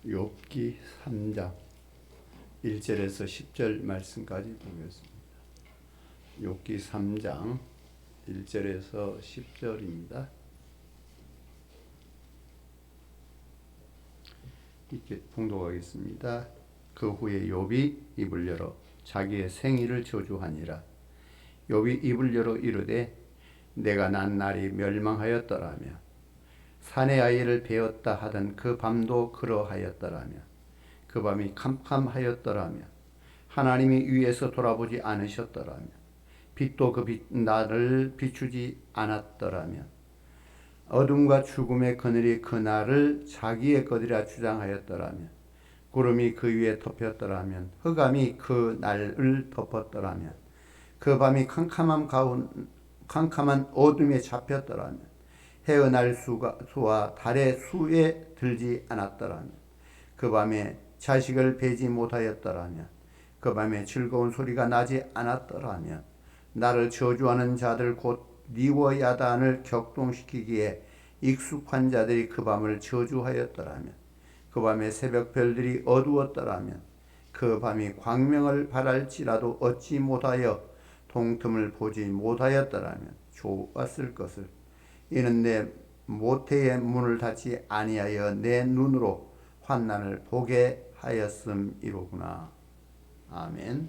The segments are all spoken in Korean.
욥기 3장 1절에서 10절 말씀까지 보겠습니다. 욥기 3장 1절에서 10절입니다. 이렇게 봉독하겠습니다. 그 후에 욥이 입을 열어 자기의 생일을 저주하니라. 욥이 입을 열어 이르되 내가 난 날이 멸망하였더라며 산의 아이를 베었다 하던 그 밤도 그러하였더라며 그 밤이 캄캄하였더라며 하나님이 위에서 돌아보지 않으셨더라며 빛도 그 나를 비추지 않았더라며 어둠과 죽음의 그늘이 그 날을 자기의 것이라 주장하였더라며 구름이 그 위에 덮였더라면 흑암이 그 날을 덮었더라며 그 밤이 캄캄한 어둠에 잡혔더라면 해의 날 수와 달의 수에 들지 않았더라면 그 밤에 자식을 베지 못하였더라면 그 밤에 즐거운 소리가 나지 않았더라면 나를 저주하는 자들 곧 니워야단을 격동시키기에 익숙한 자들이 그 밤을 저주하였더라면 그 밤에 새벽별들이 어두웠더라면 그 밤이 광명을 발할지라도 얻지 못하여 동틈을 보지 못하였더라면 좋았을 것을. 이는 내 모태의 문을 닫지 아니하여 내 눈으로 환난을 보게 하였음이로구나. 아멘.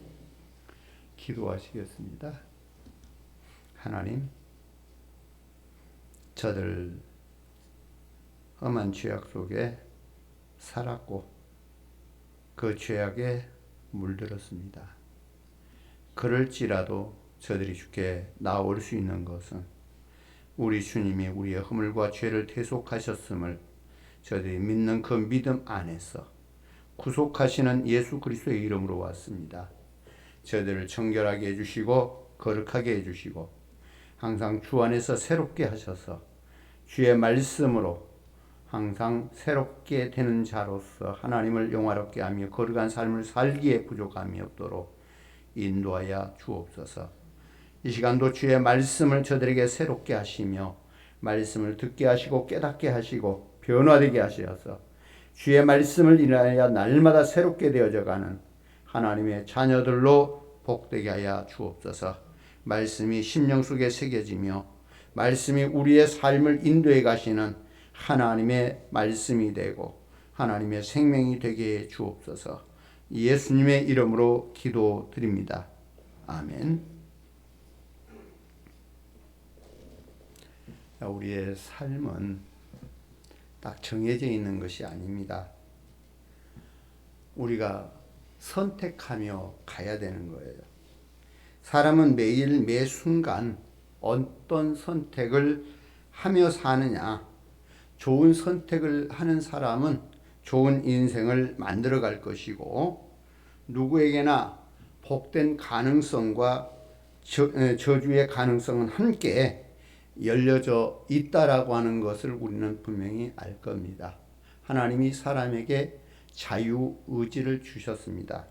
기도하시겠습니다. 하나님, 저들 험한 죄악 속에 살았고 그 죄악에 물들었습니다. 그럴지라도 저들이 주께 나올 수 있는 것은 우리 주님이 우리의 허물과 죄를 대속하셨음을 저들이 믿는 그 믿음 안에서 구속하시는 예수 그리스도의 이름으로 왔습니다. 저들을 정결하게 해주시고 거룩하게 해주시고 항상 주 안에서 새롭게 하셔서 주의 말씀으로 항상 새롭게 되는 자로서 하나님을 영화롭게 하며 거룩한 삶을 살기에 부족함이 없도록 인도하여 주옵소서. 이 시간도 주의 말씀을 저들에게 새롭게 하시며 말씀을 듣게 하시고 깨닫게 하시고 변화되게 하셔서 주의 말씀을 인하여 날마다 새롭게 되어져가는 하나님의 자녀들로 복되게 하여 주옵소서. 말씀이 심령 속에 새겨지며 말씀이 우리의 삶을 인도해 가시는 하나님의 말씀이 되고 하나님의 생명이 되게 해 주옵소서. 예수님의 이름으로 기도드립니다. 아멘. 우리의 삶은 딱 정해져 있는 것이 아닙니다. 우리가 선택하며 가야 되는 거예요. 사람은 매일 매 순간 어떤 선택을 하며 사느냐. 좋은 선택을 하는 사람은 좋은 인생을 만들어 갈 것이고 누구에게나 복된 가능성과 저주의 가능성은 함께 열려져 있다라고 하는 것을 우리는 분명히 알 겁니다. 하나님이 사람에게 자유의지를 주셨습니다.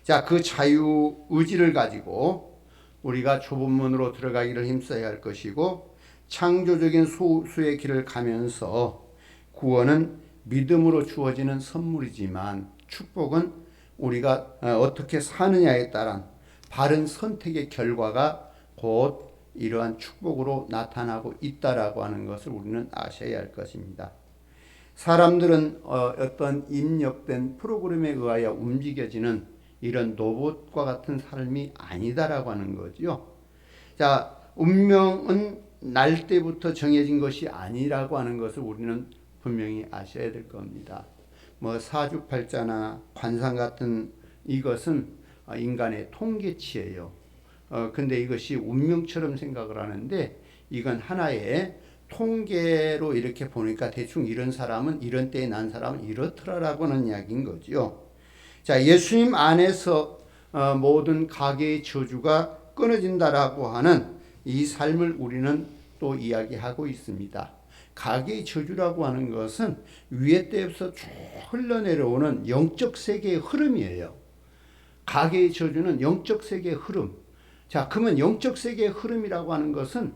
자, 그 자유의지를 가지고 우리가 좁은 문으로 들어가기를 힘써야 할 것이고 창조적인 소수의 길을 가면서 구원은 믿음으로 주어지는 선물이지만 축복은 우리가 어떻게 사느냐에 따른 바른 선택의 결과가 곧 이러한 축복으로 나타나고 있다라고 하는 것을 우리는 아셔야 할 것입니다. 사람들은 어떤 입력된 프로그램에 의하여 움직여지는 이런 로봇과 같은 삶이 아니다라고 하는 거죠. 자, 운명은 날 때부터 정해진 것이 아니라고 하는 것을 우리는 분명히 아셔야 될 겁니다. 사주팔자나 관상 같은 이것은 인간의 통계치예요. 근데 이것이 운명처럼 생각을 하는데 이건 하나의 통계로 이렇게 보니까 대충 이런 사람은 이런 때에 난 사람은 이렇더라라고 하는 이야기인 거죠. 자, 예수님 안에서 모든 가계의 저주가 끊어진다라고 하는 이 삶을 우리는 또 이야기하고 있습니다. 가계의 저주라고 하는 것은 위에 때에서 쭉 흘러내려오는 영적 세계의 흐름이에요. 가계의 저주는 영적 세계의 흐름. 자, 그러면 영적 세계의 흐름이라고 하는 것은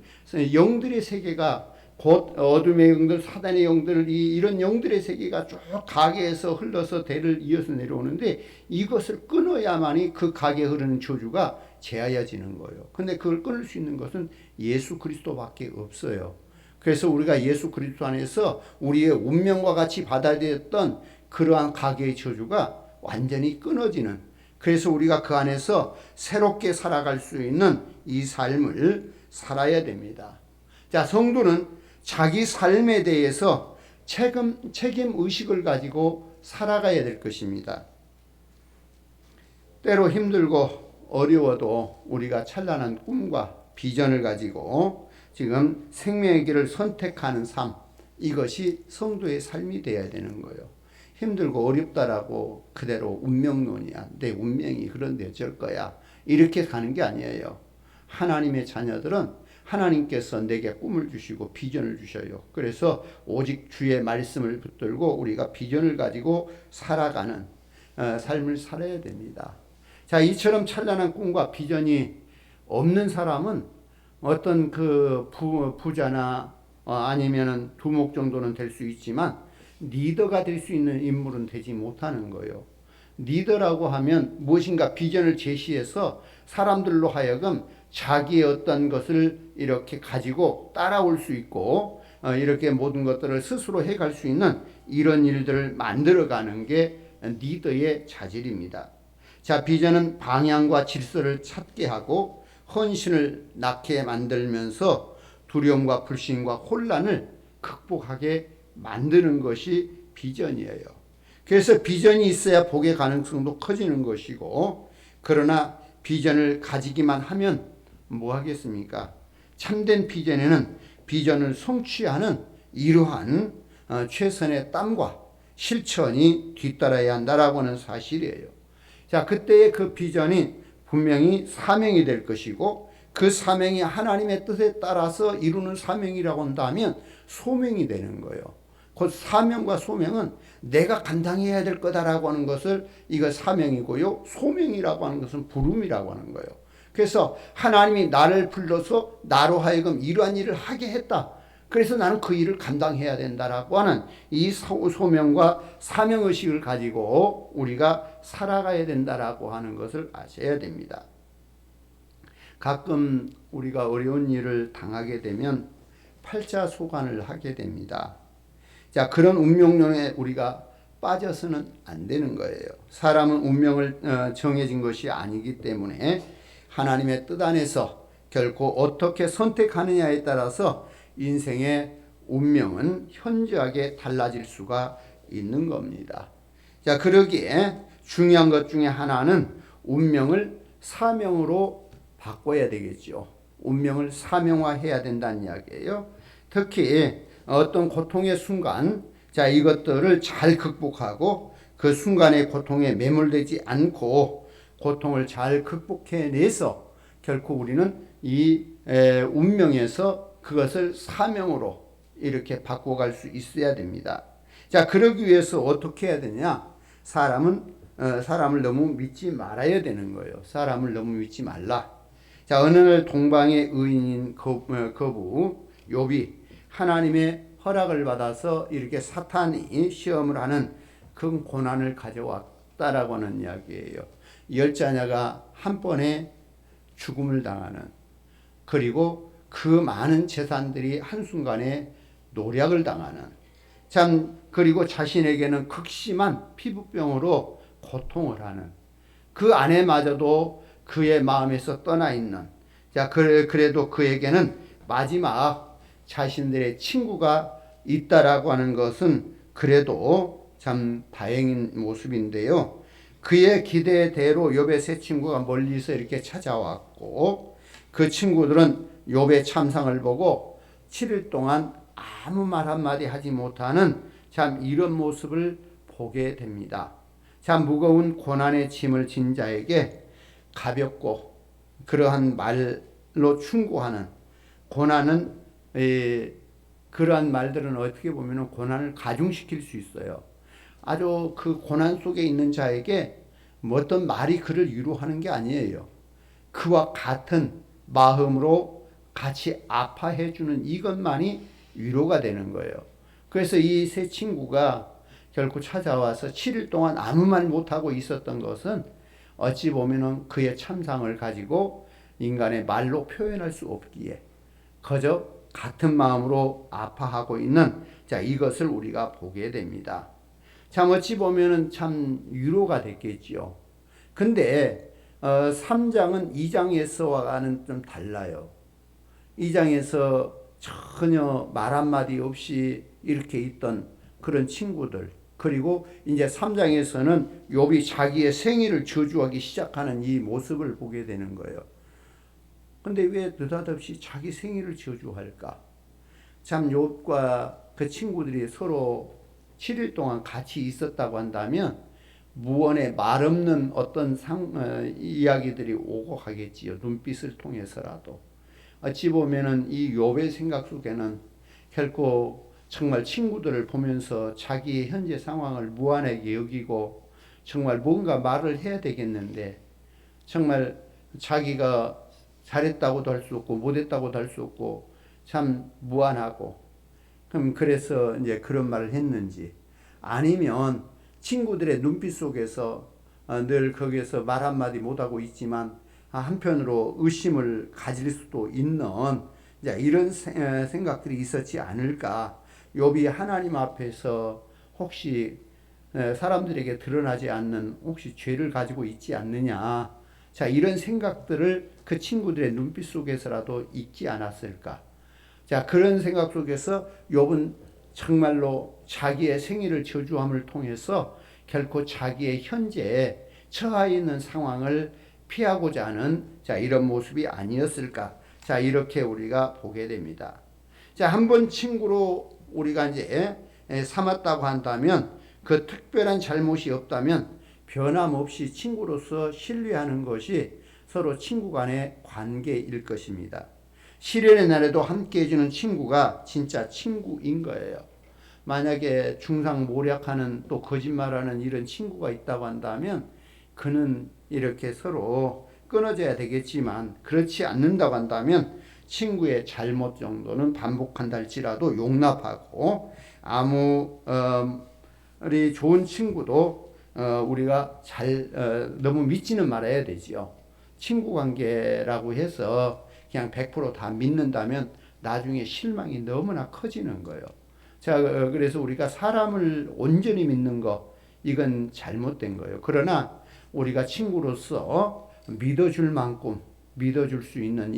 영들의 세계가 곧 어둠의 영들, 사단의 영들, 이런 영들의 세계가 쭉 가게에서 흘러서 대를 이어서 내려오는데 이것을 끊어야만이 그 가게에 흐르는 저주가 제하여지는 거예요. 근데 그걸 끊을 수 있는 것은 예수 그리스도밖에 없어요. 그래서 우리가 예수 그리스도 안에서 우리의 운명과 같이 받아들였던 그러한 가게의 저주가 완전히 끊어지는, 그래서 우리가 그 안에서 새롭게 살아갈 수 있는 이 삶을 살아야 됩니다. 자, 성도는 자기 삶에 대해서 책임 의식을 가지고 살아가야 될 것입니다. 때로 힘들고 어려워도 우리가 찬란한 꿈과 비전을 가지고 지금 생명의 길을 선택하는 삶, 이것이 성도의 삶이 되어야 되는 거예요. 힘들고 어렵다라고 그대로 운명론이야, 내 운명이 그런데 어쩔 거야, 이렇게 가는 게 아니에요. 하나님의 자녀들은 하나님께서 내게 꿈을 주시고 비전을 주셔요. 그래서 오직 주의 말씀을 붙들고 우리가 비전을 가지고 살아가는 삶을 살아야 됩니다. 자, 이처럼 찬란한 꿈과 비전이 없는 사람은 어떤 그 부자나 아니면은 두목 정도는 될 수 있지만 리더가 될 수 있는 인물은 되지 못하는 거예요. 리더라고 하면 무엇인가 비전을 제시해서 사람들로 하여금 자기의 어떤 것을 이렇게 가지고 따라올 수 있고 이렇게 모든 것들을 스스로 해갈 수 있는 이런 일들을 만들어가는 게 리더의 자질입니다. 자, 비전은 방향과 질서를 찾게 하고 헌신을 낳게 만들면서 두려움과 불신과 혼란을 극복하게 만드는 것이 비전이에요. 그래서 비전이 있어야 복의 가능성도 커지는 것이고, 그러나 비전을 가지기만 하면 뭐 하겠습니까? 참된 비전에는 비전을 성취하는 이러한 최선의 땀과 실천이 뒤따라야 한다라고 하는 사실이에요. 자, 그때의 그 비전이 분명히 사명이 될 것이고, 그 사명이 하나님의 뜻에 따라서 이루는 사명이라고 한다면 소명이 되는 거예요. 그 사명과 소명은 내가 감당해야 될 거다라고 하는 것을, 이거 사명이고요. 소명이라고 하는 것은 부름이라고 하는 거예요. 그래서 하나님이 나를 불러서 나로 하여금 이러한 일을 하게 했다. 그래서 나는 그 일을 감당해야 된다라고 하는 이 소명과 사명의식을 가지고 우리가 살아가야 된다라고 하는 것을 아셔야 됩니다. 가끔 우리가 어려운 일을 당하게 되면 팔자소관을 하게 됩니다. 자, 그런 운명론에 우리가 빠져서는 안 되는 거예요. 사람은 운명을 정해진 것이 아니기 때문에 하나님의 뜻 안에서 결코 어떻게 선택하느냐에 따라서 인생의 운명은 현저하게 달라질 수가 있는 겁니다. 자, 그러기에 중요한 것 중에 하나는 운명을 사명으로 바꿔야 되겠죠. 운명을 사명화해야 된다는 이야기예요. 특히 어떤 고통의 순간, 자, 이것들을 잘 극복하고 그 순간의 고통에 매몰되지 않고 고통을 잘 극복해내서 결코 우리는 이 운명에서 그것을 사명으로 이렇게 바꿔갈 수 있어야 됩니다. 자, 그러기 위해서 어떻게 해야 되냐? 사람을 너무 믿지 말아야 되는 거예요. 사람을 너무 믿지 말라. 자, 어느 날 동방의 의인인 거부 욥이 하나님의 허락을 받아서 이렇게 사탄이 시험을 하는 큰 고난을 가져왔다라고 하는 이야기예요. 10자녀가 한 번에 죽음을 당하는, 그리고 그 많은 재산들이 한순간에 노략을 당하는, 참, 그리고 자신에게는 극심한 피부병으로 고통을 하는, 그 아내마저도 그의 마음에서 떠나 있는, 자, 그래도 그에게는 마지막 자신들의 친구가 있다라고 하는 것은 그래도 참 다행인 모습인데요. 그의 기대대로 욥의 세 친구가 멀리서 이렇게 찾아왔고, 그 친구들은 욥의 참상을 보고 7일 동안 아무 말 한마디 하지 못하는 참 이런 모습을 보게 됩니다. 참 무거운 고난의 짐을 진 자에게 가볍고 그러한 말로 충고하는, 고난은 그러한 말들은 어떻게 보면 고난을 가중시킬 수 있어요. 아주 그 고난 속에 있는 자에게 어떤 말이 그를 위로하는 게 아니에요. 그와 같은 마음으로 같이 아파해 주는 이것만이 위로가 되는 거예요. 그래서 이 세 친구가 결국 찾아와서 7일 동안 아무 말 못하고 있었던 것은 어찌 보면은 그의 참상을 가지고 인간의 말로 표현할 수 없기에 그저 같은 마음으로 아파하고 있는 이것을 우리가 보게 됩니다. 참 어찌 보면은 참 위로가 됐겠지요. 근데 3장은 2장에서와는 좀 달라요. 2장에서 전혀 말 한마디 없이 이렇게 있던 그런 친구들, 그리고 이제 3장에서는 욥이 자기의 생일을 저주하기 시작하는 이 모습을 보게 되는 거예요. 근데 왜 느닷없이 자기 생일을 저주할까? 참 욥과 그 친구들이 서로 7일 동안 같이 있었다고 한다면 무언의 말 없는 어떤 이야기들이 오고 가겠지요. 눈빛을 통해서라도. 어찌 보면은 이 욥의 생각 속에는 결코 정말 친구들을 보면서 자기의 현재 상황을 무한하게 여기고 정말 뭔가 말을 해야 되겠는데 정말 자기가 잘했다고도 할 수 없고 못했다고도 할 수 없고 참 무안하고, 그럼 그래서 이제 그런 말을 했는지, 아니면 친구들의 눈빛 속에서 늘 거기에서 말 한마디 못하고 있지만 한편으로 의심을 가질 수도 있는 이런 생각들이 있었지 않을까. 욥이 하나님 앞에서 혹시 사람들에게 드러나지 않는 혹시 죄를 가지고 있지 않느냐, 이런 생각들을 그 친구들의 눈빛 속에서라도 있지 않았을까. 그런 생각 속에서 욥은 정말로 자기의 생일을 저주함을 통해서 결코 자기의 현재 처해 있는 상황을 피하고자 하는 이런 모습이 아니었을까. 이렇게 우리가 보게 됩니다. 한번 친구로 우리가 이제 삼았다고 한다면 그 특별한 잘못이 없다면 변함없이 친구로서 신뢰하는 것이 서로 친구 간의 관계일 것입니다. 시련의 날에도 함께 해주는 친구가 진짜 친구인 거예요. 만약에 중상모략하는 또 거짓말하는 이런 친구가 있다고 한다면 그는 이렇게 서로 끊어져야 되겠지만, 그렇지 않는다고 한다면 친구의 잘못 정도는 반복한다 할지라도 용납하고, 아무리 좋은 친구도 우리가 너무 믿지는 말아야 되지요. 친구 관계라고 해서 그냥 100% 다 믿는다면 나중에 실망이 너무나 커지는 거예요. 그래서 우리가 사람을 온전히 믿는 거, 이건 잘못된 거예요. 그러나 우리가 친구로서 믿어줄 만큼 믿어줄 수 있는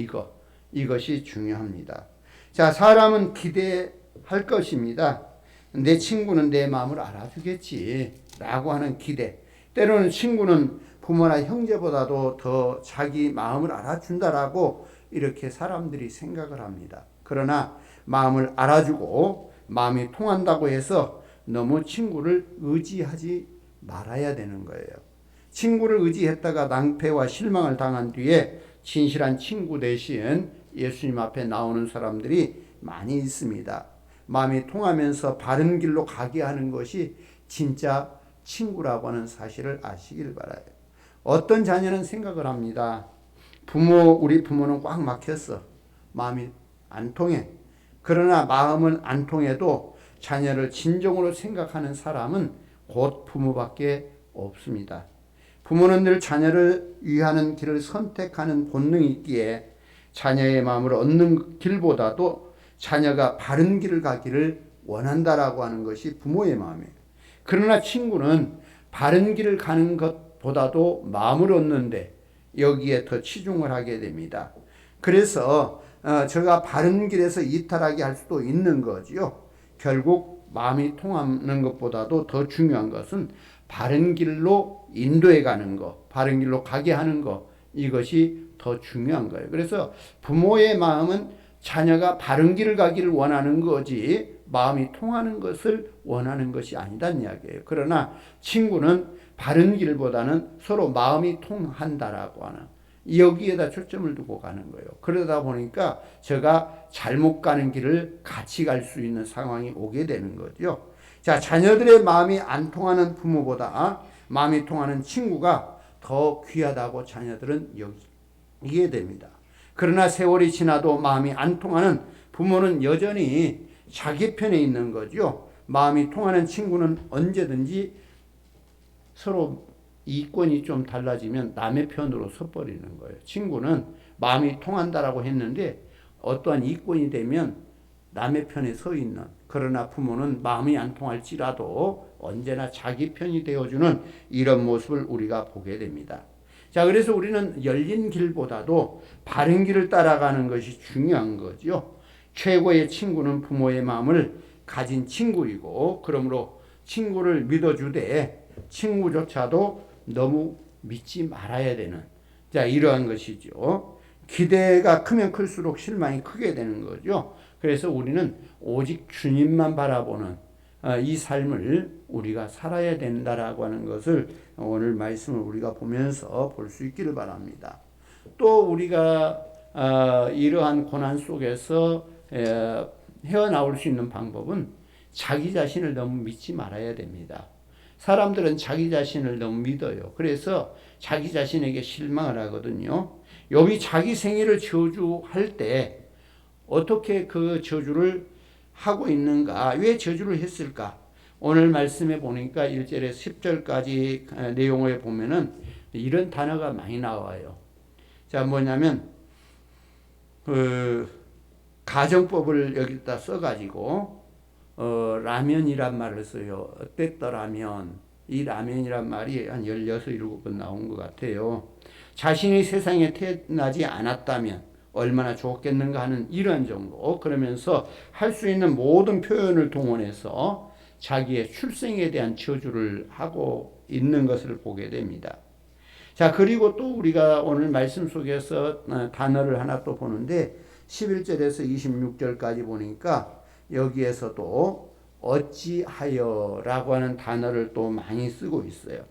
이것이 중요합니다. 사람은 기대할 것입니다. 내 친구는 내 마음을 알아주겠지 라고 하는 기대. 때로는 친구는 부모나 형제보다도 더 자기 마음을 알아준다라고 이렇게 사람들이 생각을 합니다. 그러나 마음을 알아주고 마음이 통한다고 해서 너무 친구를 의지하지 말아야 되는 거예요. 친구를 의지했다가 낭패와 실망을 당한 뒤에 진실한 친구 대신 예수님 앞에 나오는 사람들이 많이 있습니다. 마음이 통하면서 바른 길로 가게 하는 것이 진짜 친구라고 하는 사실을 아시길 바라요. 어떤 자녀는 생각을 합니다. 우리 부모는 꽉 막혔어. 마음이 안 통해. 그러나 마음은 안 통해도 자녀를 진정으로 생각하는 사람은 곧 부모밖에 없습니다. 부모는 늘 자녀를 위하는 길을 선택하는 본능이 있기에 자녀의 마음을 얻는 길보다도 자녀가 바른 길을 가기를 원한다라고 하는 것이 부모의 마음이에요. 그러나 친구는 바른 길을 가는 것보다도 마음을 얻는데 여기에 더 치중을 하게 됩니다. 그래서 제가 바른 길에서 이탈하게 할 수도 있는 거지요. 결국 마음이 통하는 것보다도 더 중요한 것은 바른 길로 인도해 가는 것, 바른 길로 가게 하는 것, 이것이 더 중요한 거예요. 그래서 부모의 마음은 자녀가 바른 길을 가기를 원하는 거지 마음이 통하는 것을 원하는 것이 아니다는 이야기예요. 그러나 친구는 바른 길보다는 서로 마음이 통한다라고 하는, 여기에다 초점을 두고 가는 거예요. 그러다 보니까 제가 잘못 가는 길을 같이 갈 수 있는 상황이 오게 되는 거죠. 자녀들의 마음이 안 통하는 부모보다 마음이 통하는 친구가 더 귀하다고 자녀들은 여기게 됩니다. 그러나 세월이 지나도 마음이 안 통하는 부모는 여전히 자기 편에 있는 거죠. 마음이 통하는 친구는 언제든지 서로 이권이 좀 달라지면 남의 편으로 서버리는 거예요. 친구는 마음이 통한다라고 했는데 어떠한 이권이 되면 남의 편에 서 있는, 그러나 부모는 마음이 안 통할지라도 언제나 자기 편이 되어주는 이런 모습을 우리가 보게 됩니다. 자, 그래서 우리는 열린 길보다도 바른 길을 따라가는 것이 중요한 거죠. 최고의 친구는 부모의 마음을 가진 친구이고, 그러므로 친구를 믿어주되 친구조차도 너무 믿지 말아야 되는, 자, 이러한 것이죠. 기대가 크면 클수록 실망이 크게 되는 거죠. 그래서 우리는 오직 주님만 바라보는 이 삶을 우리가 살아야 된다라고 하는 것을 오늘 말씀을 우리가 보면서 볼 수 있기를 바랍니다. 또 우리가 이러한 고난 속에서 헤어나올 수 있는 방법은 자기 자신을 너무 믿지 말아야 됩니다. 사람들은 자기 자신을 너무 믿어요. 그래서 자기 자신에게 실망을 하거든요. 욥이 자기 생애를 저주할 때 어떻게 그 저주를 하고 있는가? 왜 저주를 했을까? 오늘 말씀에 보니까 1절에서 10절까지 내용을 보면은 이런 단어가 많이 나와요. 자, 뭐냐면 가정법을 여기다 써가지고 라면이란 말을 써요. 어땠더라면, 이 라면이란 말이 한 16, 17번 나온 것 같아요. 자신이 세상에 태어나지 않았다면 얼마나 좋겠는가 하는 이런 정도. 그러면서 할 수 있는 모든 표현을 동원해서 자기의 출생에 대한 저주를 하고 있는 것을 보게 됩니다. 자, 그리고 또 우리가 오늘 말씀 속에서 단어를 하나 또 보는데 11절에서 26절까지 보니까 여기에서도 어찌하여라고 하는 단어를 또 많이 쓰고 있어요.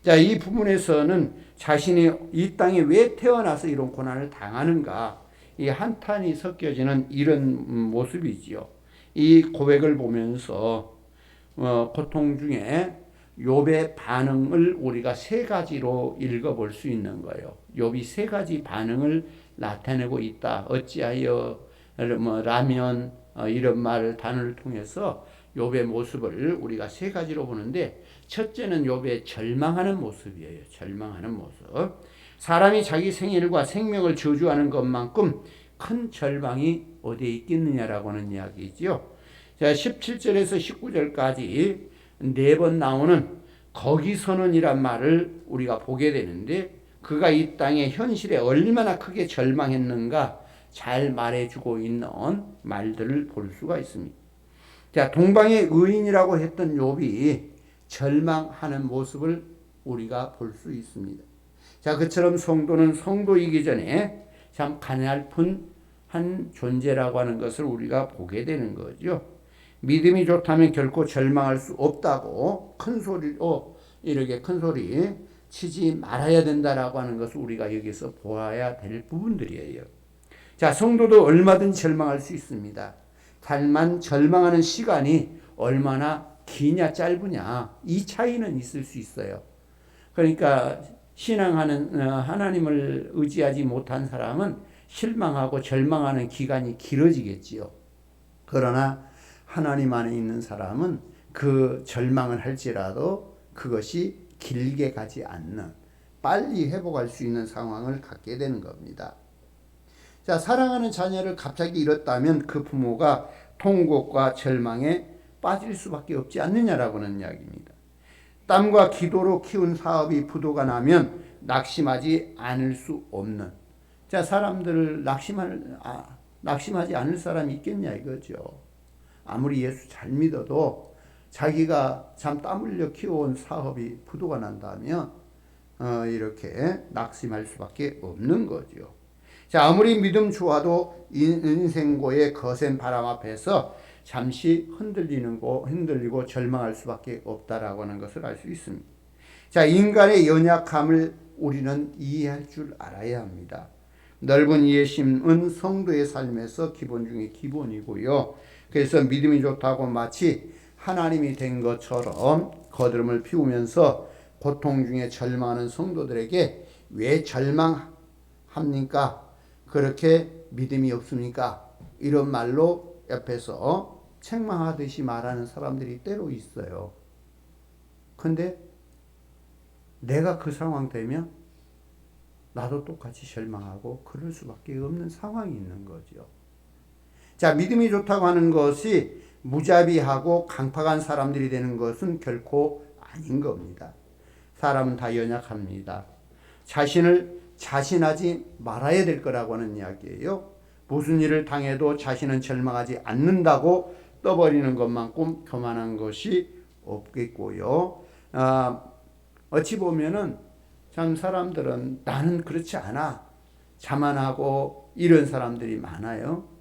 자, 이 부분에서는 자신이 이 땅에 왜 태어나서 이런 고난을 당하는가, 이 한탄이 섞여지는 이런 모습이지요. 이 고백을 보면서 고통 중에 욥의 반응을 우리가 세 가지로 읽어볼 수 있는 거예요. 욥이 세 가지 반응을 나타내고 있다. 어찌하여, 라면, 이런 말 단어를 통해서 욥의 모습을 우리가 세 가지로 보는데, 첫째는 욥의 절망하는 모습이에요. 절망하는 모습. 사람이 자기 생일과 생명을 저주하는 것만큼 큰 절망이 어디에 있겠느냐라고 하는 이야기죠. 자, 17절에서 19절까지 네 번 나오는 거기서는 이란 말을 우리가 보게 되는데, 그가 이 땅의 현실에 얼마나 크게 절망했는가 잘 말해주고 있는 말들을 볼 수가 있습니다. 자, 동방의 의인이라고 했던 욥이 절망하는 모습을 우리가 볼 수 있습니다. 자, 그처럼 성도는 성도이기 전에 참 가냘픈 한 존재라고 하는 것을 우리가 보게 되는 거죠. 믿음이 좋다면 결코 절망할 수 없다고 이렇게 큰 소리 치지 말아야 된다라고 하는 것을 우리가 여기서 보아야 될 부분들이에요. 자, 성도도 얼마든지 절망할 수 있습니다. 다만 절망하는 시간이 얼마나 기냐 짧으냐, 이 차이는 있을 수 있어요. 그러니까 신앙하는 하나님을 의지하지 못한 사람은 실망하고 절망하는 기간이 길어지겠지요. 그러나 하나님 안에 있는 사람은 그 절망을 할지라도 그것이 길게 가지 않는, 빨리 회복할 수 있는 상황을 갖게 되는 겁니다. 자, 사랑하는 자녀를 갑자기 잃었다면 그 부모가 통곡과 절망에 빠질 수밖에 없지 않느냐라고 하는 이야기입니다. 땀과 기도로 키운 사업이 부도가 나면 낙심하지 않을 수 없는, 자, 사람들을 낙심하지 않을 사람이 있겠냐 이거죠. 아무리 예수 잘 믿어도 자기가 참 땀 흘려 키워온 사업이 부도가 난다면 이렇게 낙심할 수밖에 없는 거죠. 자, 아무리 믿음 좋아도 인생고의 거센 바람 앞에서 잠시 흔들리고 절망할 수밖에 없다라고 하는 것을 알 수 있습니다. 자, 인간의 연약함을 우리는 이해할 줄 알아야 합니다. 넓은 이해심은 성도의 삶에서 기본 중에 기본이고요. 그래서 믿음이 좋다고 마치 하나님이 된 것처럼 거드름을 피우면서 고통 중에 절망하는 성도들에게 왜 절망합니까? 그렇게 믿음이 없습니까? 이런 말로 옆에서 책망하듯이 말하는 사람들이 때로 있어요. 근데 내가 그 상황 되면 나도 똑같이 절망하고 그럴 수밖에 없는 상황이 있는 거죠. 자, 믿음이 좋다고 하는 것이 무자비하고 강팍한 사람들이 되는 것은 결코 아닌 겁니다. 사람은 다 연약합니다. 자신을 자신하지 말아야 될 거라고 하는 이야기예요. 무슨 일을 당해도 자신은 절망하지 않는다고 떠버리는 것만큼 교만한 것이 없겠고요. 어찌 보면은 참 사람들은 나는 그렇지 않아, 자만하고 이런 사람들이 많아요.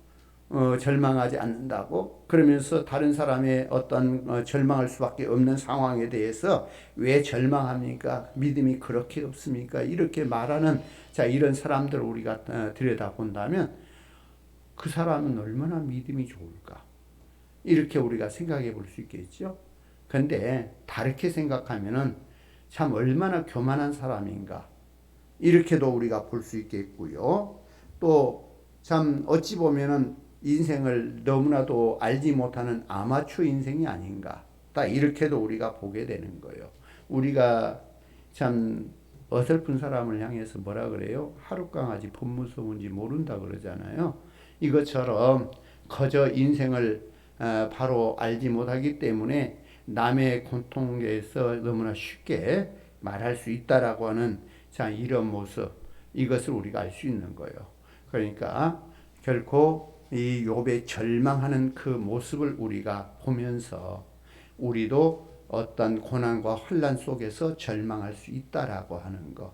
절망하지 않는다고 그러면서 다른 사람의 어떤 절망할 수밖에 없는 상황에 대해서 왜 절망합니까? 믿음이 그렇게 없습니까? 이렇게 말하는 자 이런 사람들을 우리가 들여다본다면 그 사람은 얼마나 믿음이 좋을까? 이렇게 우리가 생각해 볼 수 있겠죠. 근데 다르게 생각하면은 참 얼마나 교만한 사람인가 이렇게도 우리가 볼 수 있겠고요. 또 참 어찌 보면은 인생을 너무나도 알지 못하는 아마추어 인생이 아닌가. 딱 이렇게도 우리가 보게 되는 거예요. 우리가 참 어설픈 사람을 향해서 뭐라 그래요? 하룻강아지 법 무서운지 모른다 그러잖아요. 이것처럼 거저 인생을 바로 알지 못하기 때문에 남의 고통에서 너무나 쉽게 말할 수 있다라고 하는 자 이런 모습 이것을 우리가 알 수 있는 거예요. 그러니까 결코 이 욥의 절망하는 그 모습을 우리가 보면서 우리도 어떤 고난과 환난 속에서 절망할 수 있다라고 하는 것.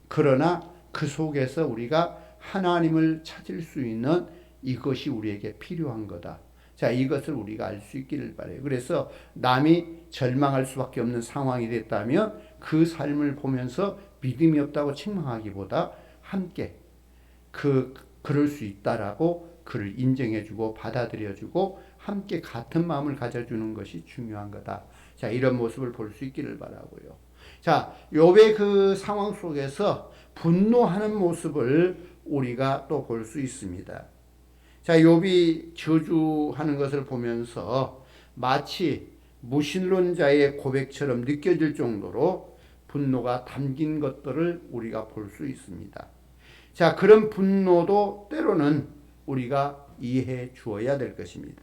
그러나 그 속에서 우리가 하나님을 찾을 수 있는 이것이 우리에게 필요한 거다. 자, 이것을 우리가 알 수 있기를 바라요. 그래서 남이 절망할 수밖에 없는 상황이 됐다면 그 삶을 보면서 믿음이 없다고 책망하기보다 함께 그럴 수 있다라고 그를 인정해주고 받아들여주고 함께 같은 마음을 가져주는 것이 중요한 거다. 자, 이런 모습을 볼 수 있기를 바라고요. 자, 욥의 그 상황 속에서 분노하는 모습을 우리가 또 볼 수 있습니다. 자, 욥이 저주하는 것을 보면서 마치 무신론자의 고백처럼 느껴질 정도로 분노가 담긴 것들을 우리가 볼 수 있습니다. 자, 그런 분노도 때로는 우리가 이해해 주어야 될 것입니다.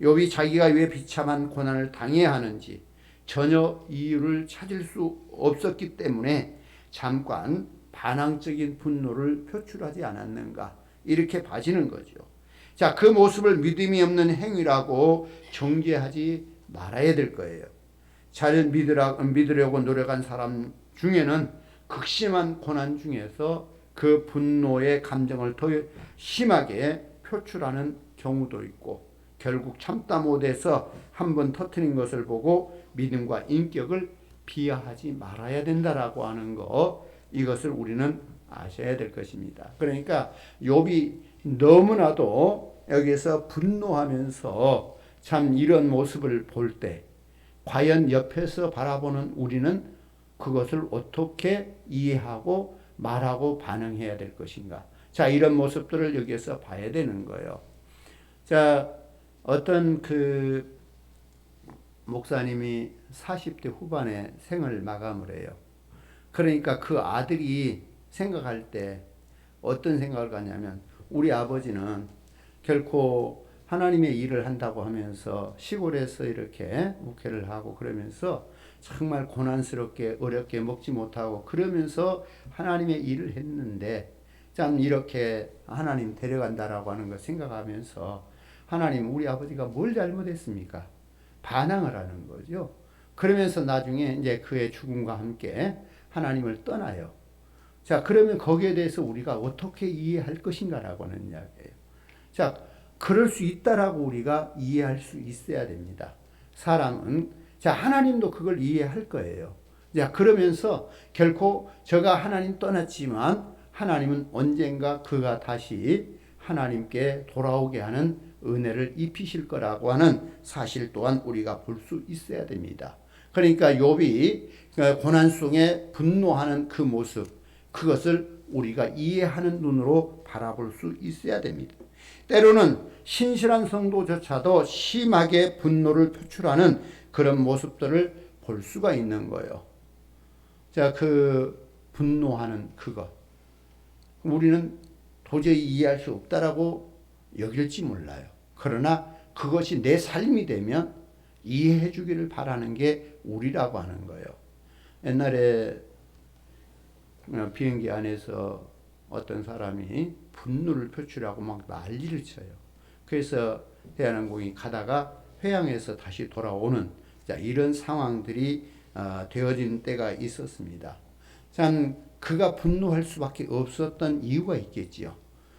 욥이 자기가 왜 비참한 고난을 당해야 하는지 전혀 이유를 찾을 수 없었기 때문에 잠깐 반항적인 분노를 표출하지 않았는가 이렇게 봐지는 거죠. 자, 그 모습을 믿음이 없는 행위라고 정죄하지 말아야 될 거예요. 잘 믿으려고 노력한 사람 중에는 극심한 고난 중에서 그 분노의 감정을 더 심하게 표출하는 경우도 있고 결국 참다 못해서 한번 터뜨린 것을 보고 믿음과 인격을 비하하지 말아야 된다라고 하는 것 이것을 우리는 아셔야 될 것입니다. 그러니까 욥이 너무나도 여기서 분노하면서 참 이런 모습을 볼 때 과연 옆에서 바라보는 우리는 그것을 어떻게 이해하고 말하고 반응해야 될 것인가. 자, 이런 모습들을 여기에서 봐야 되는 거예요. 자, 어떤 그 목사님이 40대 후반에 생을 마감을 해요. 그러니까 그 아들이 생각할 때 어떤 생각을 갖냐면 우리 아버지는 결코 하나님의 일을 한다고 하면서 시골에서 이렇게 목회를 하고 그러면서 정말 고난스럽게 어렵게 먹지 못하고 그러면서 하나님의 일을 했는데 참 이렇게 하나님 데려간다라고 하는 걸 생각하면서 하나님 우리 아버지가 뭘 잘못했습니까? 반항을 하는 거죠. 그러면서 나중에 이제 그의 죽음과 함께 하나님을 떠나요. 자, 그러면 거기에 대해서 우리가 어떻게 이해할 것인가라고 하는 이야기예요. 자, 그럴 수 있다라고 우리가 이해할 수 있어야 됩니다. 사람은 자, 하나님도 그걸 이해할 거예요. 자, 그러면서 결코 저가 하나님 떠났지만 하나님은 언젠가 그가 다시 하나님께 돌아오게 하는 은혜를 입히실 거라고 하는 사실 또한 우리가 볼 수 있어야 됩니다. 그러니까 욥이 고난 속에 분노하는 그 모습, 그것을 우리가 이해하는 눈으로 바라볼 수 있어야 됩니다. 때로는 신실한 성도조차도 심하게 분노를 표출하는 그런 모습들을 볼 수가 있는 거예요. 자, 그 분노하는 그것. 우리는 도저히 이해할 수 없다라고 여길지 몰라요. 그러나 그것이 내 삶이 되면 이해해 주기를 바라는 게 우리라고 하는 거예요. 옛날에 비행기 안에서 어떤 사람이 분노를 표출하고 막 난리를 쳐요. 그래서 대한항공이 가다가 회항해서 다시 돌아오는 이런 상황들이 되어진 때가 있었습니다. 참 그가 분노할 수밖에 없었던 이유가 있겠지요.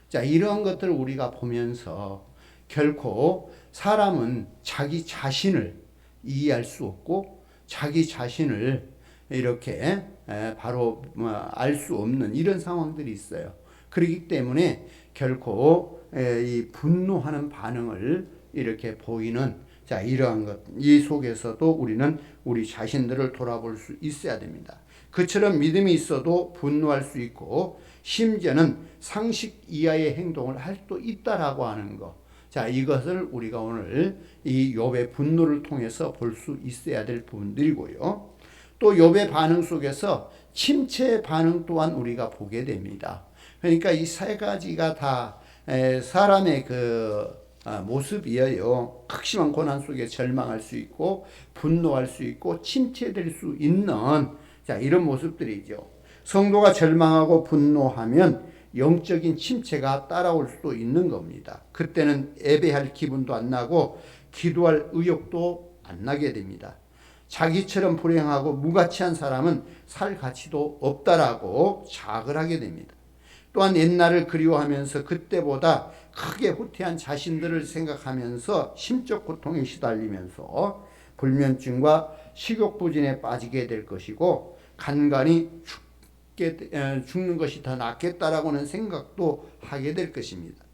자, 이러한 것들을 우리가 보면서 결코 사람은 자기 자신을 이해할 수 없고 자기 자신을 이렇게 바로 알 수 없는 이런 상황들이 있어요. 그렇기 때문에 결코 이 분노하는 반응을 이렇게 보이는 자, 이러한 것, 이 속에서도 우리는 우리 자신들을 돌아볼 수 있어야 됩니다. 그처럼 믿음이 있어도 분노할 수 있고 심지어는 상식 이하의 행동을 할 수도 있다라고 하는 것. 자, 이것을 우리가 오늘 이 욥의 분노를 통해서 볼 수 있어야 될 부분들이고요. 또 욥의 반응 속에서 침체의 반응 또한 우리가 보게 됩니다. 그러니까 이 세 가지가 다 사람의 그 모습이에요. 극심한 고난 속에 절망할 수 있고 분노할 수 있고 침체될 수 있는 자, 이런 모습들이죠. 성도가 절망하고 분노하면 영적인 침체가 따라올 수도 있는 겁니다. 그때는 예배할 기분도 안 나고 기도할 의욕도 안 나게 됩니다. 자기처럼 불행하고 무가치한 사람은 살 가치도 없다라고 자학을 하게 됩니다. 또한 옛날을 그리워하면서 그때보다 크게 후퇴한 자신들을 생각하면서 심적 고통에 시달리면서 불면증과 식욕부진에 빠지게 될 것이고 간간히 죽는 것이 더 낫겠다라고는 생각도 하게 될 것입니다.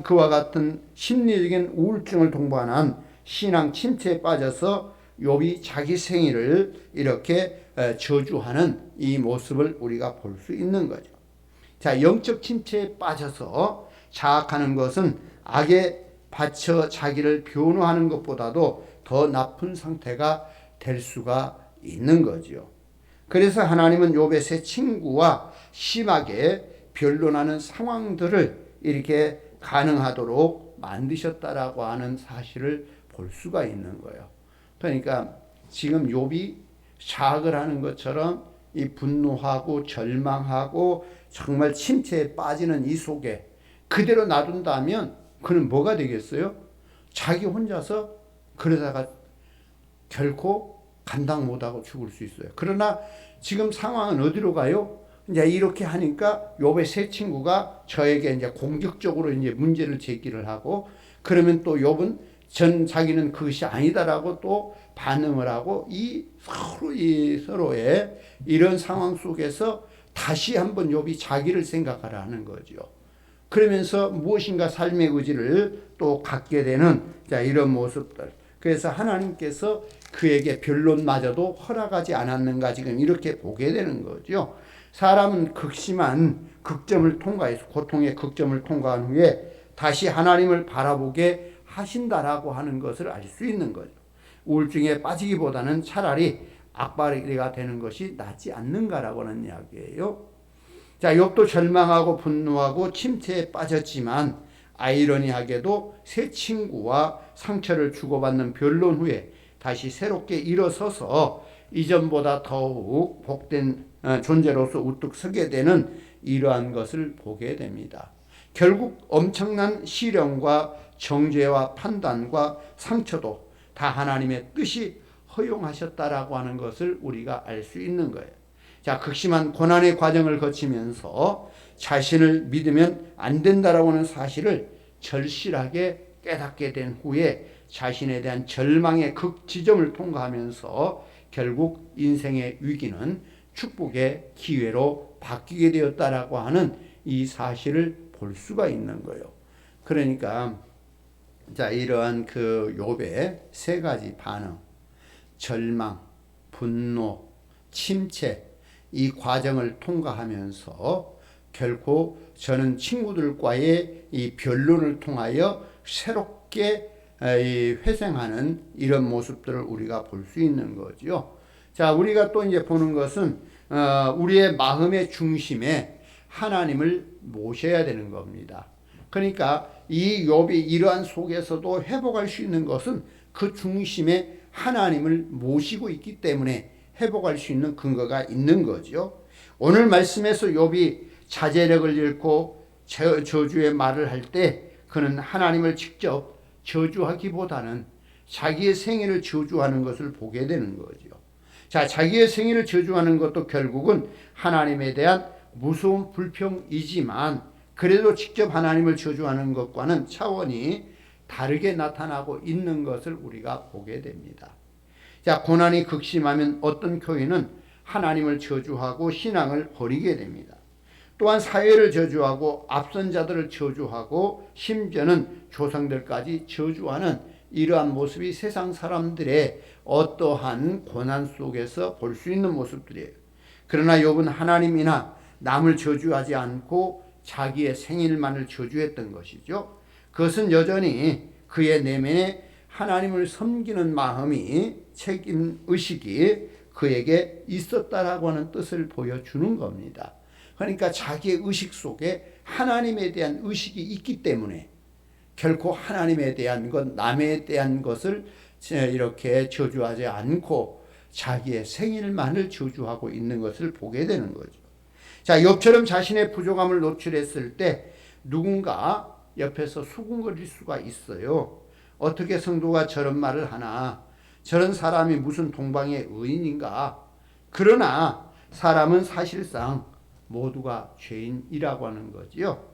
그와 같은 심리적인 우울증을 동반한 신앙 침체에 빠져서 욥이 자기 생일을 이렇게 저주하는 이 모습을 우리가 볼 수 있는 거죠. 자, 영적 침체에 빠져서 자학하는 것은 악에 받쳐 자기를 변호하는 것보다도 더 나쁜 상태가 될 수가 있는 거죠. 그래서 하나님은 욥의 세 친구와 심하게 변론하는 상황들을 이렇게 가능하도록 만드셨다라고 하는 사실을 볼 수가 있는 거예요. 그러니까 지금 욥이 자학을 하는 것처럼 이 분노하고 절망하고 정말 침체에 빠지는 이 속에 그대로 놔둔다면 그는 뭐가 되겠어요? 자기 혼자서 그러다가 결코 감당 못하고 죽을 수 있어요. 그러나 지금 상황은 어디로 가요? 이제 이렇게 하니까 욥의 세 친구가 저에게 이제 공격적으로 이제 문제를 제기를 하고 그러면 또 욥은 자기는 그것이 아니다라고 또 반응을 하고 이 서로의 이런 상황 속에서 다시 한번 욥이 자기를 생각하라는 거죠. 그러면서 무엇인가 삶의 의지를 또 갖게 되는 자, 이런 모습들. 그래서 하나님께서 그에게 변론마저도 허락하지 않았는가 지금 이렇게 보게 되는 거죠. 사람은 극심한 극점을 통과해서 고통의 극점을 통과한 후에 다시 하나님을 바라보게 하신다라고 하는 것을 알 수 있는 거죠. 우울증에 빠지기보다는 차라리 악바리가 되는 것이 낫지 않는가라고 하는 이야기예요. 자, 욥도 절망하고 분노하고 침체에 빠졌지만 아이러니하게도 새 친구와 상처를 주고받는 변론 후에 다시 새롭게 일어서서 이전보다 더욱 복된 존재로서 우뚝 서게 되는 이러한 것을 보게 됩니다. 결국 엄청난 시련과 정죄와 판단과 상처도 다 하나님의 뜻이 허용하셨다라고 하는 것을 우리가 알 수 있는 거예요. 자, 극심한 고난의 과정을 거치면서 자신을 믿으면 안 된다라고 하는 사실을 절실하게 깨닫게 된 후에 자신에 대한 절망의 극지점을 통과하면서 결국 인생의 위기는 축복의 기회로 바뀌게 되었다라고 하는 이 사실을 볼 수가 있는 거예요. 그러니까 자, 이러한 그 욥의 세 가지 반응, 절망, 분노, 침체 이 과정을 통과하면서 결코 저는 친구들과의 이 변론을 통하여 새롭게 회생하는 이런 모습들을 우리가 볼 수 있는 거죠. 자, 우리가 또 이제 보는 것은 우리의 마음의 중심에 하나님을 모셔야 되는 겁니다. 그러니까 이 욥이 이러한 속에서도 회복할 수 있는 것은 그 중심에 하나님을 모시고 있기 때문에 회복할 수 있는 근거가 있는 거죠. 오늘 말씀에서 욥이 자제력을 잃고 저주의 말을 할 때 그는 하나님을 직접 저주하기보다는 자기의 생애를 저주하는 것을 보게 되는 거죠. 자, 자기의 생애를 저주하는 것도 결국은 하나님에 대한 무서운 불평이지만 그래도 직접 하나님을 저주하는 것과는 차원이 다르게 나타나고 있는 것을 우리가 보게 됩니다. 자, 고난이 극심하면 어떤 교인은 하나님을 저주하고 신앙을 버리게 됩니다. 또한 사회를 저주하고 앞선 자들을 저주하고 심지어는 조상들까지 저주하는 이러한 모습이 세상 사람들의 어떠한 고난 속에서 볼 수 있는 모습들이에요. 그러나 욥은 하나님이나 남을 저주하지 않고 자기의 생일만을 저주했던 것이죠. 그것은 여전히 그의 내면에 하나님을 섬기는 마음이 책임의식이 그에게 있었다라고 하는 뜻을 보여주는 겁니다. 그러니까 자기의 의식 속에 하나님에 대한 의식이 있기 때문에 결코 하나님에 대한 것, 남에 대한 것을 이렇게 저주하지 않고 자기의 생일만을 저주하고 있는 것을 보게 되는 거죠. 자, 욥처럼 자신의 부족함을 노출했을 때 누군가 옆에서 수군거릴 수가 있어요. 어떻게 성도가 저런 말을 하나? 저런 사람이 무슨 동방의 의인인가? 그러나 사람은 사실상 모두가 죄인이라고 하는 거지요.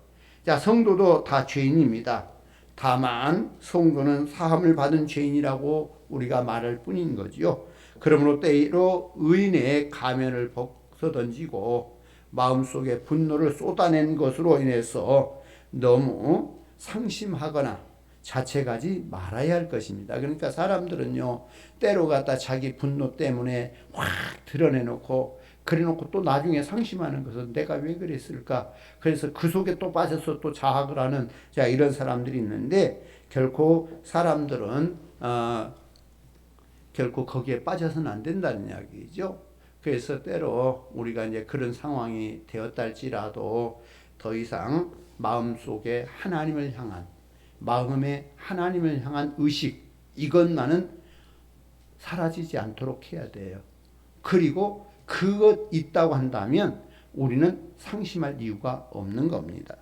자, 성도도 다 죄인입니다. 다만 성도는 사함을 받은 죄인이라고 우리가 말할 뿐인 거지요. 그러므로 때로 의인의 가면을 벗어던지고 마음속에 분노를 쏟아낸 것으로 인해서 너무 상심하거나 자책하지 말아야 할 것입니다. 그러니까 사람들은요, 때로 갖다 자기 분노 때문에 확 드러내놓고 그래놓고 또 나중에 상심하는 것은 내가 왜 그랬을까? 그래서 그 속에 또 빠져서 또 자학을 하는 이런 사람들이 있는데 결코 사람들은 결코 거기에 빠져서는 안 된다는 이야기죠. 그래서 때로 우리가 이제 그런 상황이 되었다 할지라도 더 이상 마음속에 하나님을 향한 마음에 하나님을 향한 의식 이것만은 사라지지 않도록 해야 돼요. 그리고 그것 있다고 한다면 우리는 상심할 이유가 없는 겁니다.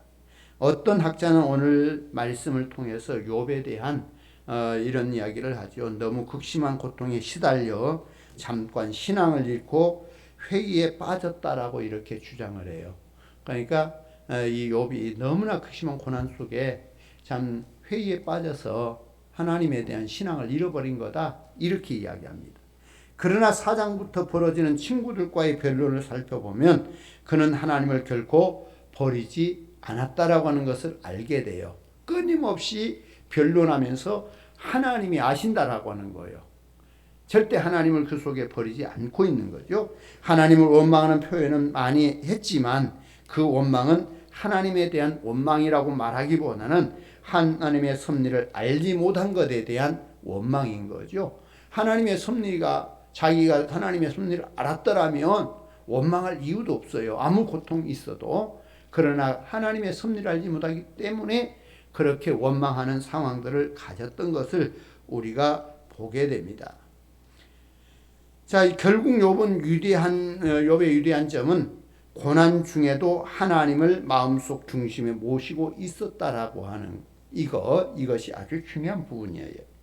어떤 학자는 오늘 말씀을 통해서 욥에 대한 이런 이야기를 하죠. 너무 극심한 고통에 시달려 잠깐 신앙을 잃고 회의에 빠졌다라고 이렇게 주장을 해요. 그러니까 이 욥이 너무나 극심한 고난 속에 참 회의에 빠져서 하나님에 대한 신앙을 잃어버린 거다 이렇게 이야기합니다. 그러나 4장부터 벌어지는 친구들과의 변론을 살펴보면 그는 하나님을 결코 버리지 않았다라고 하는 것을 알게 돼요. 끊임없이 변론하면서 하나님이 아신다라고 하는 거예요. 절대 하나님을 그 속에 버리지 않고 있는 거죠. 하나님을 원망하는 표현은 많이 했지만 그 원망은 하나님에 대한 원망이라고 말하기보다는 하나님의 섭리를 알지 못한 것에 대한 원망인 거죠. 하나님의 섭리가 자기가 하나님의 섭리를 알았더라면 원망할 이유도 없어요. 아무 고통이 있어도. 그러나 하나님의 섭리를 알지 못하기 때문에 그렇게 원망하는 상황들을 가졌던 것을 우리가 보게 됩니다. 자, 결국 욥의 유대한 점은 고난 중에도 하나님을 마음속 중심에 모시고 있었다라고 하는 이것이 아주 중요한 부분이에요.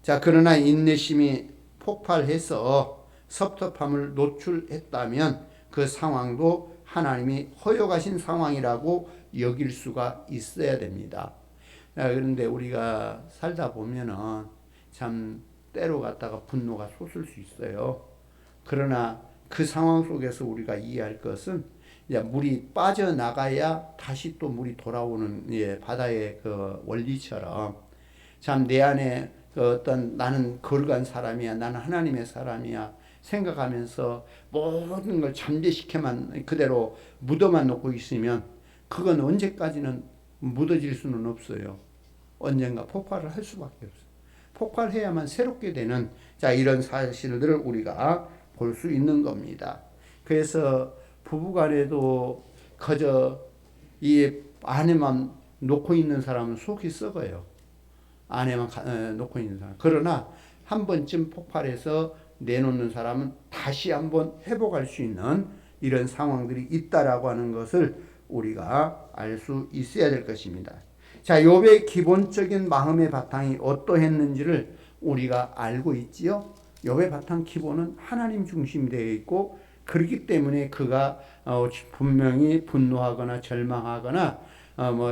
자, 그러나 인내심이 폭발해서 섭섭함을 노출했다면 그 상황도 하나님이 허용하신 상황이라고 여길 수가 있어야 됩니다. 그런데 우리가 살다 보면은 참 때로 갔다가 분노가 솟을 수 있어요. 그러나 그 상황 속에서 우리가 이해할 것은 물이 빠져나가야 다시 또 물이 돌아오는 바다의 그 원리처럼 참 내 안에 어떤 나는 거룩한 사람이야, 나는 하나님의 사람이야, 생각하면서 모든 걸 잠재시켜만 그대로 묻어만 놓고 있으면 그건 언제까지는 묻어질 수는 없어요. 언젠가 폭발을 할 수밖에 없어요. 폭발해야만 새롭게 되는 이런 사실들을 우리가 볼 수 있는 겁니다. 그래서 부부간에도 그저 이 아내만 놓고 있는 사람은 속이 썩어요. 아내만 놓고 있는 사람. 그러나 한 번쯤 폭발해서 내놓는 사람은 다시 한번 회복할 수 있는 이런 상황들이 있다라고 하는 것을 우리가 알 수 있어야 될 것입니다. 자, 욥의 기본적인 마음의 바탕이 어떠했는지를 우리가 알고 있지요. 욥의 바탕 기본은 하나님 중심이 되어 있고, 그렇기 때문에 그가 분명히 분노하거나 절망하거나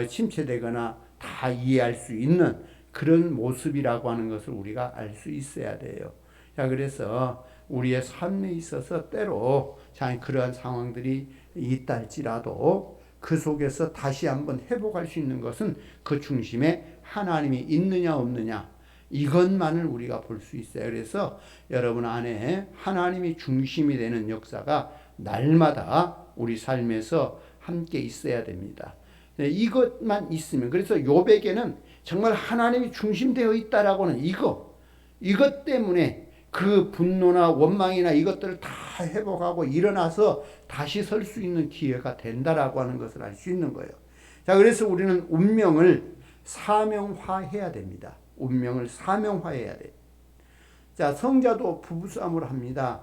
침체되거나 다 이해할 수 있는 그런 모습이라고 하는 것을 우리가 알 수 있어야 돼요. 자, 그래서 우리의 삶에 있어서 때로 그러한 상황들이 있다 할지라도 그 속에서 다시 한번 회복할 수 있는 것은 그 중심에 하나님이 있느냐 없느냐, 이것만을 우리가 볼 수 있어요. 그래서 여러분 안에 하나님이 중심이 되는 역사가 날마다 우리 삶에서 함께 있어야 됩니다. 이것만 있으면, 그래서 욥에게는 정말 하나님이 중심되어 있다라고는 이것 때문에 그 분노나 원망이나 이것들을 다 회복하고 일어나서 다시 설 수 있는 기회가 된다라고 하는 것을 알 수 있는 거예요. 자, 그래서 우리는 운명을 사명화해야 됩니다. 운명을 사명화해야 돼. 자, 성자도 부부싸움을 합니다.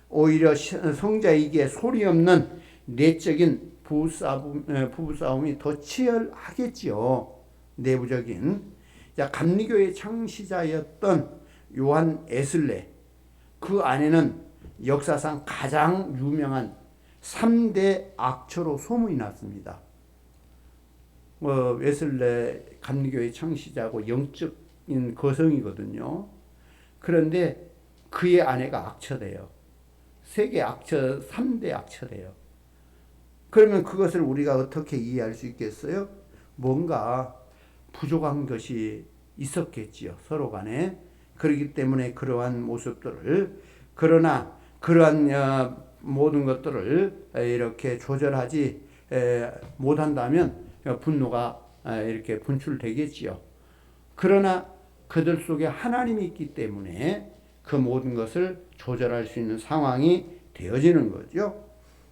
오히려 성자에게 소리 없는 내적인 부부싸움이 더 치열하겠지요. 내부적인. 자, 감리교의 창시자였던 요한 에슬레, 그 안에는 역사상 가장 유명한 3대 악처로 소문이 났습니다. 웨슬레 감리교의 창시자고 영적인 거성이거든요. 그런데 그의 아내가 악처돼요. 세계 악처, 3대 악처돼요. 그러면 그것을 우리가 어떻게 이해할 수 있겠어요? 뭔가 부족한 것이 있었겠지요, 서로 간에. 그렇기 때문에 그러한 모습들을, 그러나 그러한 모든 것들을 이렇게 조절하지 못한다면 분노가 이렇게 분출되겠지요. 그러나 그들 속에 하나님이 있기 때문에 그 모든 것을 조절할 수 있는 상황이 되어지는 거죠.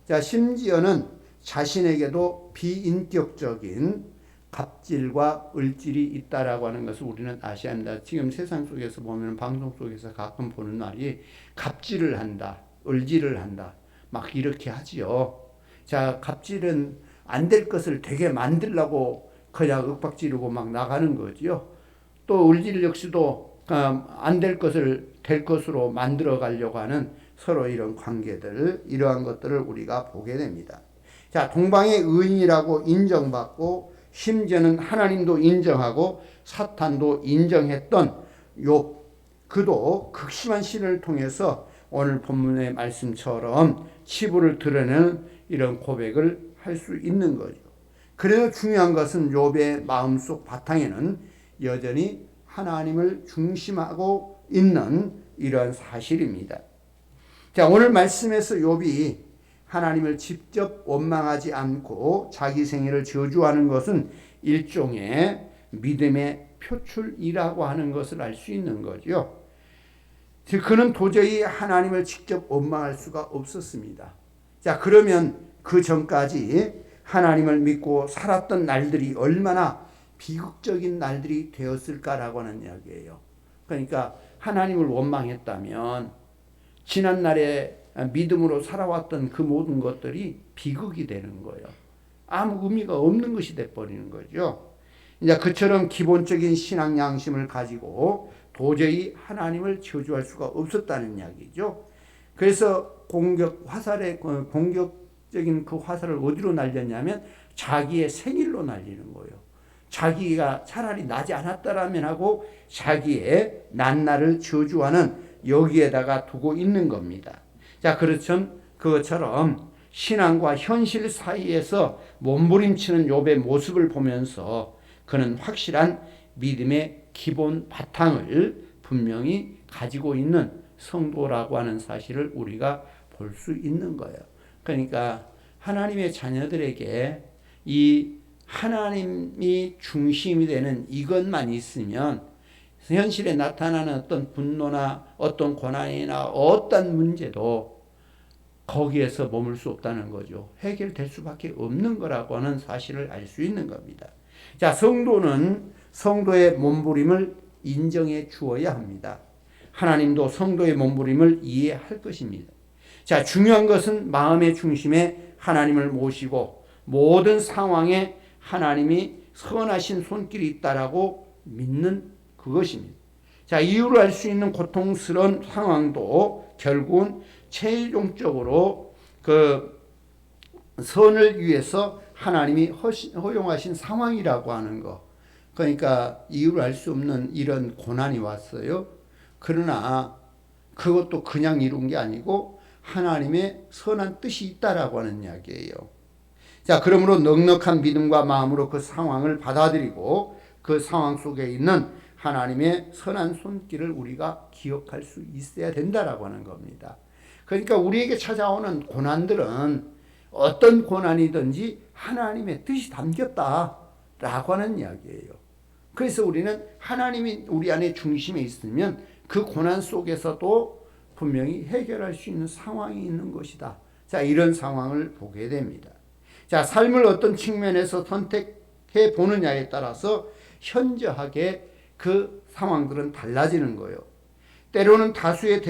자, 심지어는 자신에게도 비인격적인 갑질과 을질이 있다라고 하는 것을 우리는 아셔야 합니다. 지금 세상 속에서 보면, 방송 속에서 가끔 보는 말이 갑질을 한다, 을질을 한다, 막 이렇게 하지요. 자, 갑질은 안 될 것을 되게 만들려고 그냥 윽박지르고 막 나가는 거죠. 또 을질 역시도 안 될 것을 될 것으로 만들어 가려고 하는 서로 이런 관계들, 이러한 것들을 우리가 보게 됩니다. 자, 동방의 의인이라고 인정받고 심지어는 하나님도 인정하고 사탄도 인정했던 욥, 그도 극심한 시련을 통해서 오늘 본문의 말씀처럼 치부를 드러내는 이런 고백을 할 수 있는 거죠. 그래도 중요한 것은 욥의 마음속 바탕에는 여전히 하나님을 중심하고 있는 이러한 사실입니다. 자, 오늘 말씀에서 욥이 하나님을 직접 원망하지 않고 자기 생애를 저주하는 것은 일종의 믿음의 표출이라고 하는 것을 알 수 있는 거죠. 즉 그는 도저히 하나님을 직접 원망할 수가 없었습니다. 자, 그러면 그 전까지 하나님을 믿고 살았던 날들이 얼마나 비극적인 날들이 되었을까라고 하는 이야기예요. 그러니까 하나님을 원망했다면 지난날에 믿음으로 살아왔던 그 모든 것들이 비극이 되는 거예요. 아무 의미가 없는 것이 돼버리는 거죠. 이제 그처럼 기본적인 신앙 양심을 가지고 도저히 하나님을 저주할 수가 없었다는 이야기죠. 그래서 공격적인 그 화살을 어디로 날렸냐면 자기의 생일로 날리는 거예요. 자기가 차라리 나지 않았더라면 하고 자기의 난날을 저주하는 여기에다가 두고 있는 겁니다. 자, 그것처럼 신앙과 현실 사이에서 몸부림치는 욥의 모습을 보면서 그는 확실한 믿음의 기본 바탕을 분명히 가지고 있는 성도라고 하는 사실을 우리가 볼 수 있는 거예요. 그러니까 하나님의 자녀들에게 이 하나님이 중심이 되는 이것만 있으면 현실에 나타나는 어떤 분노나 어떤 고난이나 어떤 문제도 거기에서 머물 수 없다는 거죠. 해결될 수밖에 없는 거라고 하는 사실을 알 수 있는 겁니다. 자, 성도는 성도의 몸부림을 인정해 주어야 합니다. 하나님도 성도의 몸부림을 이해할 것입니다. 자, 중요한 것은 마음의 중심에 하나님을 모시고 모든 상황에 하나님이 선하신 손길이 있다라고 믿는 그것입니다. 자, 이유를 알 수 있는 고통스러운 상황도 결국은 최종적으로 그 선을 위해서 하나님이 허용하신 상황이라고 하는 거. 그러니까 이유를 알 수 없는 이런 고난이 왔어요. 그러나 그것도 그냥 이룬 게 아니고 하나님의 선한 뜻이 있다라고 하는 이야기예요. 자, 그러므로 넉넉한 믿음과 마음으로 그 상황을 받아들이고 그 상황 속에 있는 하나님의 선한 손길을 우리가 기억할 수 있어야 된다라고 하는 겁니다. 그러니까 우리에게 찾아오는 고난들은 어떤 고난이든지 하나님의 뜻이 담겼다라고 하는 이야기예요. 그래서 우리는 하나님이 우리 안에 중심에 있으면 그 고난 속에서도 분명히 해결할 수 있는 상황이 있는 것이다. 자, 이런 상황을 보게 됩니다. 자, 삶을 어떤 측면에서 선택해 보느냐에 따라서 현저하게 그 상황들은 달라지는 거예요. 때로는 다수의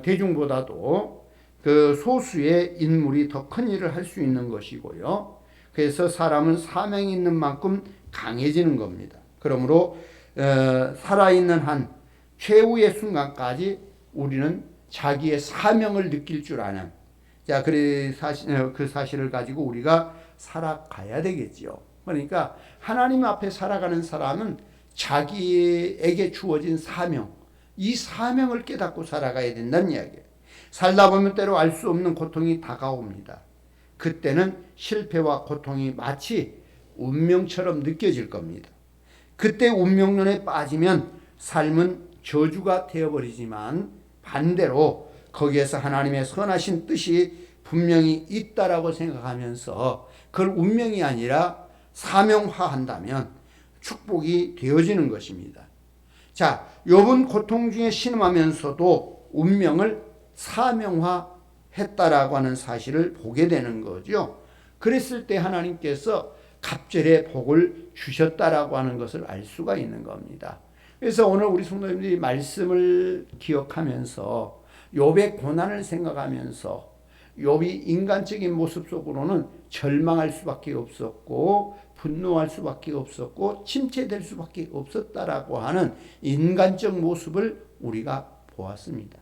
대중보다도 그 소수의 인물이 더 큰 일을 할 수 있는 것이고요. 그래서 사람은 사명이 있는 만큼 강해지는 겁니다. 그러므로 살아있는 한 최후의 순간까지 우리는 자기의 사명을 느낄 줄 아는, 자, 그 사실을 가지고 우리가 살아가야 되겠죠. 그러니까 하나님 앞에 살아가는 사람은 자기에게 주어진 사명, 이 사명을 깨닫고 살아가야 된다는 이야기예요. 살다 보면 때로 알 수 없는 고통이 다가옵니다. 그때는 실패와 고통이 마치 운명처럼 느껴질 겁니다. 그때 운명론에 빠지면 삶은 저주가 되어버리지만 반대로 거기에서 하나님의 선하신 뜻이 분명히 있다라고 생각하면서 그걸 운명이 아니라 사명화한다면 축복이 되어지는 것입니다. 자, 욥은 고통 중에 신음하면서도 운명을 사명화했다라고 하는 사실을 보게 되는 거죠. 그랬을 때 하나님께서 갑절의 복을 주셨다라고 하는 것을 알 수가 있는 겁니다. 그래서 오늘 우리 성도님들이 말씀을 기억하면서 욥의 고난을 생각하면서 욥이 인간적인 모습 속으로는 절망할 수밖에 없었고 분노할 수밖에 없었고 침체될 수밖에 없었다라고 하는 인간적 모습을 우리가 보았습니다.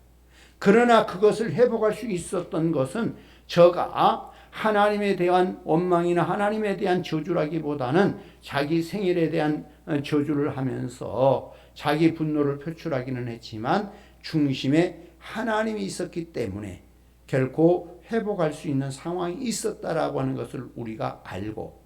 그러나 그것을 회복할 수 있었던 것은 저가 하나님에 대한 원망이나 하나님에 대한 저주라기보다는 자기 생일에 대한 저주를 하면서 자기 분노를 표출하기는 했지만 중심에 하나님이 있었기 때문에 결코 회복할 수 있는 상황이 있었다라고 하는 것을 우리가 알고,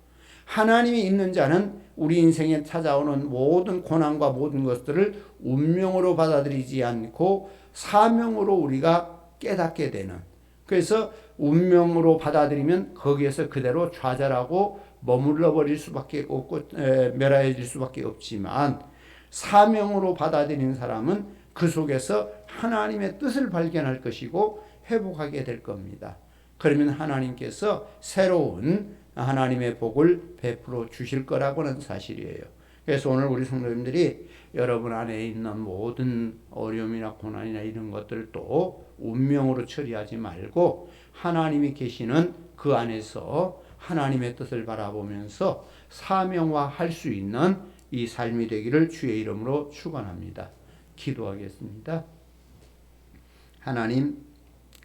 하나님이 있는 자는 우리 인생에 찾아오는 모든 고난과 모든 것들을 운명으로 받아들이지 않고 사명으로 우리가 깨닫게 되는, 그래서 운명으로 받아들이면 거기에서 그대로 좌절하고 머물러 버릴 수밖에 없고 멸하여질 수밖에 없지만, 사명으로 받아들이는 사람은 그 속에서 하나님의 뜻을 발견할 것이고 회복하게 될 겁니다. 그러면 하나님께서 새로운 하나님의 복을 베풀어 주실 거라고는 사실이에요. 그래서 오늘 우리 성도님들이 여러분 안에 있는 모든 어려움이나 고난이나 이런 것들도 운명으로 처리하지 말고 하나님이 계시는 그 안에서 하나님의 뜻을 바라보면서 사명화할 수 있는 이 삶이 되기를 주의 이름으로 축원합니다. 기도하겠습니다. 하나님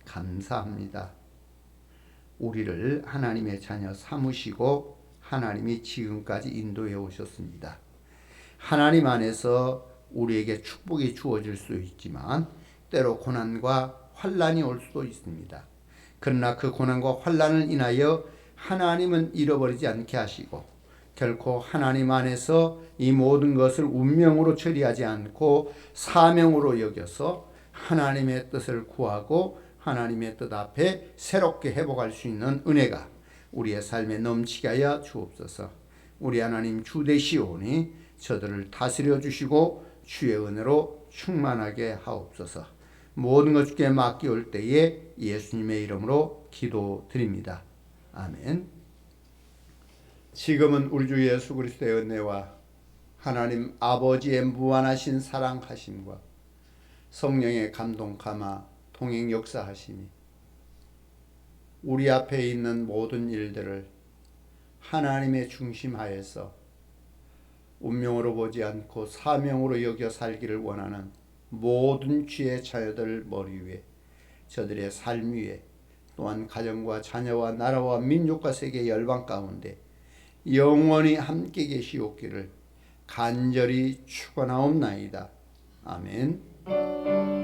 감사합니다. 우리를 하나님의 자녀 삼으시고 하나님이 지금까지 인도해 오셨습니다. 하나님 안에서 우리에게 축복이 주어질 수 있지만 때로 고난과 환난이 올 수도 있습니다. 그러나 그 고난과 환난을 인하여 하나님은 잃어버리지 않게 하시고 결코 하나님 안에서 이 모든 것을 운명으로 처리하지 않고 사명으로 여겨서 하나님의 뜻을 구하고 하나님의 뜻 앞에 새롭게 회복할 수 있는 은혜가 우리의 삶에 넘치게 하여 주옵소서. 우리 하나님 주 되시오니 저들을 다스려 주시고 주의 은혜로 충만하게 하옵소서. 모든 것 주께 맡기올 때에 예수님의 이름으로 기도드립니다. 아멘. 지금은 우리 주 예수 그리스도의 은혜와 하나님 아버지의 무한하신 사랑하심과 성령의 감동 감화 동행 역사하심이 우리 앞에 있는 모든 일들을 하나님의 중심하에서 운명으로 보지 않고 사명으로 여겨 살기를 원하는 모든 주의 자녀들 머리 위에 저들의 삶 위에 또한 가정과 자녀와 나라와 민족과 세계 열방 가운데 영원히 함께 계시옵기를 간절히 축원하옵나이다. 아멘.